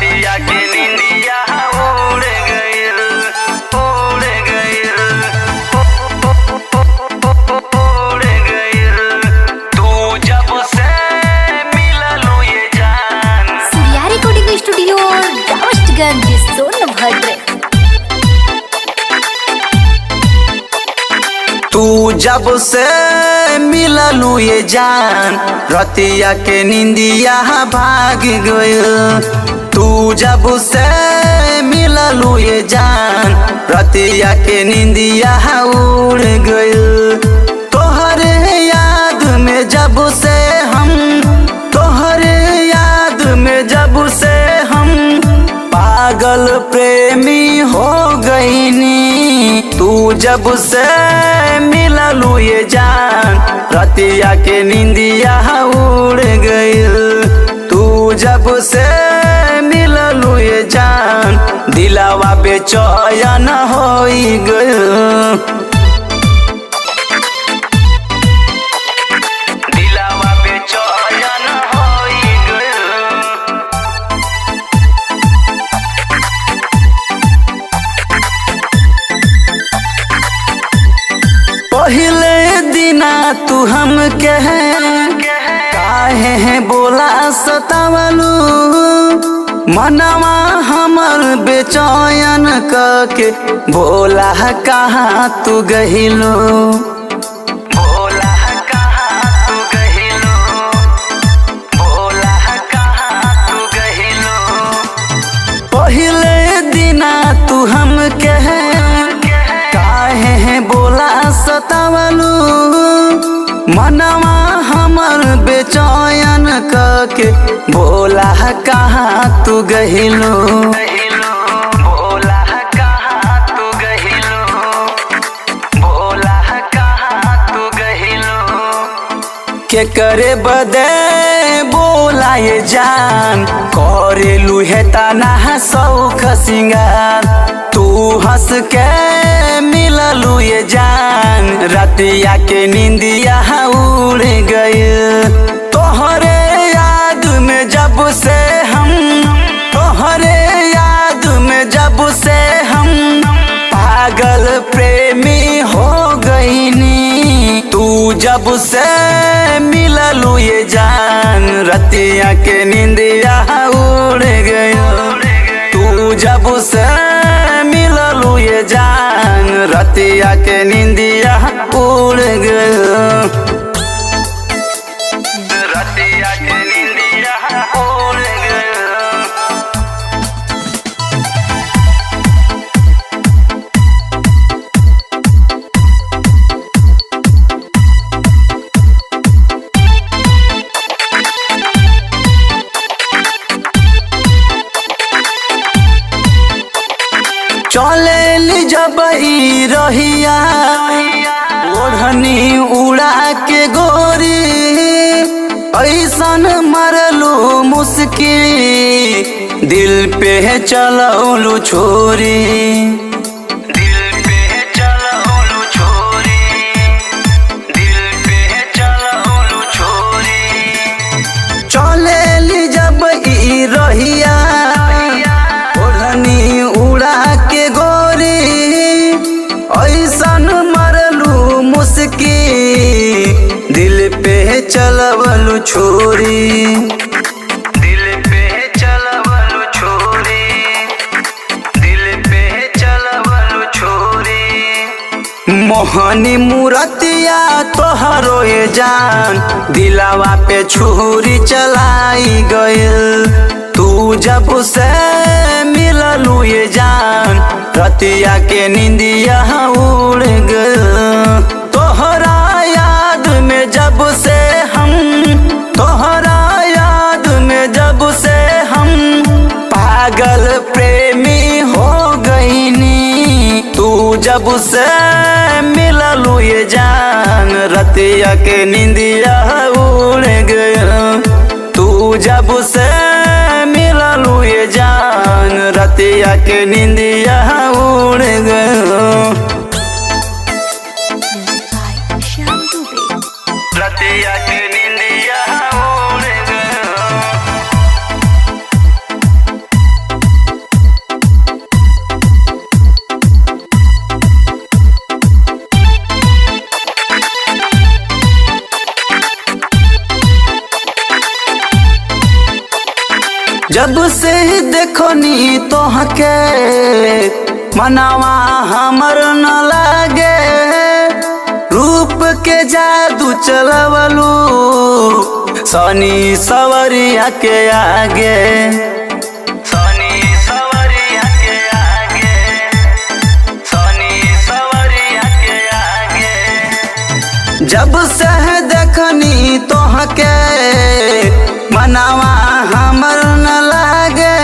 रतिया के निंदिया उड़ गइल, उड़ गइल, उड़ गइल। तू जब से मिललू ये जान। सूर्या रिकॉर्डिंग स्टूडियो दावस्टगंज सोनभद्र। तू जब से मिललू ये जान, रतिया के निंदिया भाग गइल। तू जब से मिललू ये जान, रतिया के निंदिया उड़ गइल। तोहरे याद में जब से हम, तोहरे याद में जब से हम पागल प्रेमी हो गईनी। तू जब से मिललू ये जान, रतिया के निंदिया उड़ गइल। तू जब से मिललू ये जान, दिलावा बेचैन होई गइल। दिलावा बेचैन होई गइल। पहले दिना तू हम कह काहे है बोला सतावलू। मनवा हमर बेचैन के बोला कहाँ तू गहिलो, बोला कहाँ तू गहिलो, बोला कहाँ तू गहिलो। पहले दिना तू हम कह काहे है बोला सतावलू। मनवा हमर बेचैन के बोला कहाँ तू गहिलो, बोला कहाँ तू गहिलो, बोला कहाँ तू गहिलो। के करे बदे बोला ये जान, करेलू है तना शौख सिंगार। तू हंस के मिललू ये जान, रतिया के निंदिया उड़ गइल। तोहरे याद में जब से हम, तोहरे याद में जब से हम पागल प्रेमी हो गईनी। तू जब से मिललू ये जान, रतिया के निंदिया उड़ गइल। तू जब से मिललू ये जान, रतिया के निंदिया उड़ गइल। रतिया के निंदिया उड़ गइल। चले जब ई रहिया, ओढ़नी उड़ा के गोरी, ऐसन मरलू मुस्की, दिल पे चलौलू छोरी, दिल पे चलौलू छोरी, दिल पे चलौलू छोरी। चले जब ई रहिया, ओढ़नी उड़ा के गोरी, ऐसन मरलू मुस्की, दिल पे चलवलू छोरी, दिल पे चलवलू छोरी, दिल पे चलवलू छोरी। मोहनी मूरतिया तोहरो ये जान, दिलावा पे छुरी चलाई गइल। तू जब से मिललू ये जान, रतिया के निंदिया उड़ गइल। तोहरा याद में जब से हम, तोहरा याद में जब से हम पागल प्रेमी हो गईनी। तू जब से मिललू ये जान, रतिया के निंदिया उड़ गइल। तू जब से मिललू ये जान, रतिया के निंदिया उड़ गइल। रतिया के निंदिया उड़ गइल। जब से देखो नी तोहके मनावा हमर न लागे, रूप के जादू चलवलू सनी सवरिया के आगे, सनी सवरिया के आगे, सनी सवरिया के आगे। जब से देखनी तोहके मनावा हमर न लागे,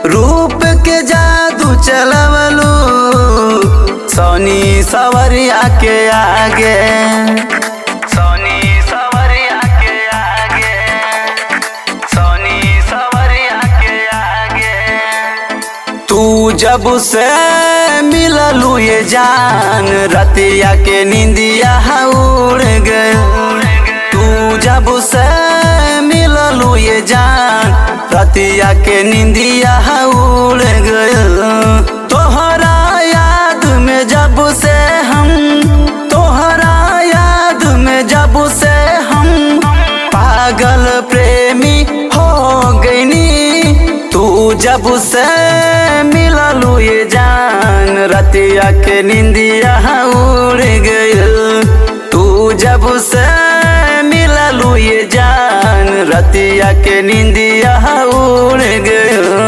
रूप के जादू चलवलू सोनी सवरिया के आगे, सोनी सवरिया के आगे, सोनी सवरिया के आगे। तू जब से मिललू ये जान, रतिया के निंदिया उड़ गए। तू जब से मिललू ये जान, रतिया के निंदिया उड़ गए। तोहरा याद में जब से हम, तोहरा याद में जब से हम पागल प्रेमी हो गईनी। तू जब से मिललू ये जान, रतिया के निंदिया उड़ गई। तू जब से मिललू ये जान, रतिया के निंदिया उड़ गई।